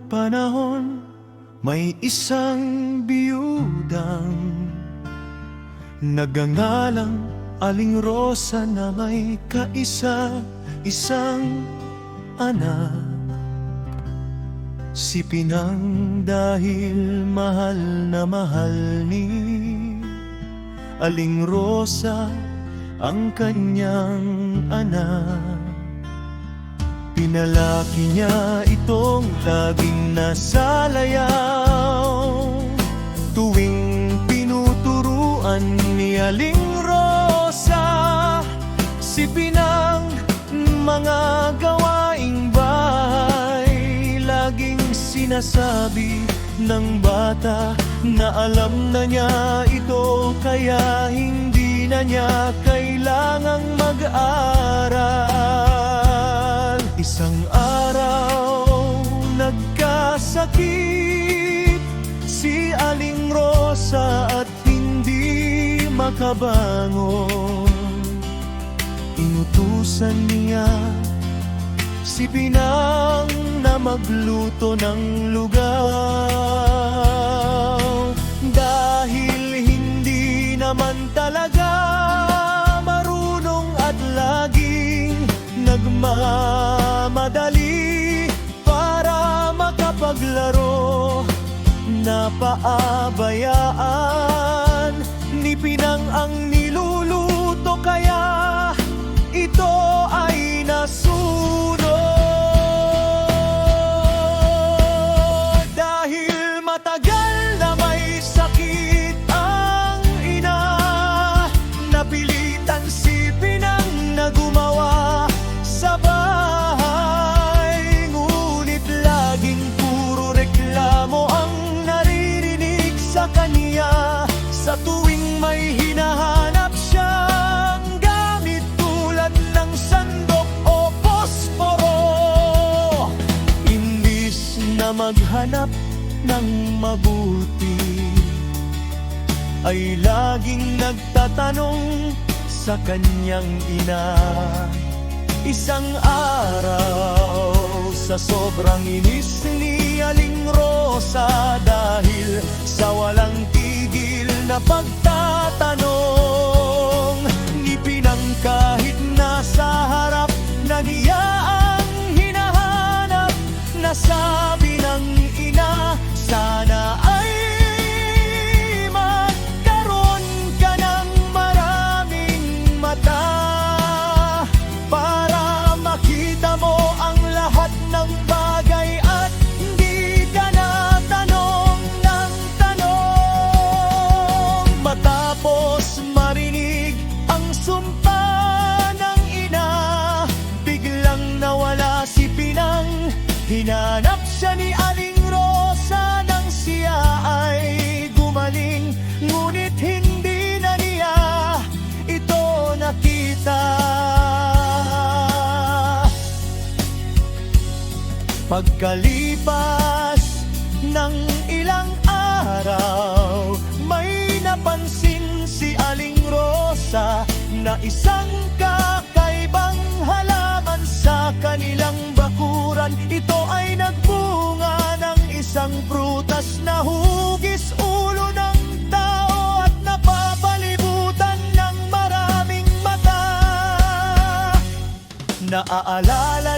panahon, may isang biyudang nagangalang Aling Rosa na may kaisa-isang anak. Si Pinang dahil mahal na mahal ni Aling Rosa ang kanyang anak. Pinalaki niya itong laging nasa layaw, tuwing pinuturuan ni Aling Rosa si Pinang mga gawaing bahay. Laging sinasabi ng bata na alam na niya ito, kaya hindi na niya kailangang mag-aral. Isang araw nagkasakit si Aling Rosa at hindi makabangon. Inutusan niya si Pinang na magluto ng lugaw, dahil hindi naman talaga marunong at laging nagmamadali para makapaglaro. Napaabayaan ni Pinang ang niluluto, kaya ito ay nasunog. Dahil matagal na may sakit ang ina, napilitan si Pinang na gumawa sa bahay. Ngunit laging puro reklamo ang naririnig sa kanya sa tuwing may hinahanap siyang gamit tulad ng sandok o posporo. Imbis na maghanap ng mabuti, ay laging nagtatanong sa kanyang ina. Isang araw, sa sobrang inis ni Aling Rosa, dahil sa walang tigil na pagtatanong ni Pinang, kahit nasa harap na niya ang hinahanap, nasabi ng ina, sana ay magkaroon ka ng maraming mata para makita mo ang lahat ng bagay at hindi ka na tanong ng tanong. Matapos marinig ang sumpa ng ina, biglang nawala si Pinang. Hinanap siya ni Aling Rosa nang siya ay gumaling, ngunit hindi na niya ito nakita. Pagkalipas ng ilang araw, may napansin si Aling Rosa na isang kakaibang halaman sa kanilang bakuran. Ito ay nagbunga ng isang prutas na hugis ulo ng tao at napapalibutan ng maraming mata. Naaalala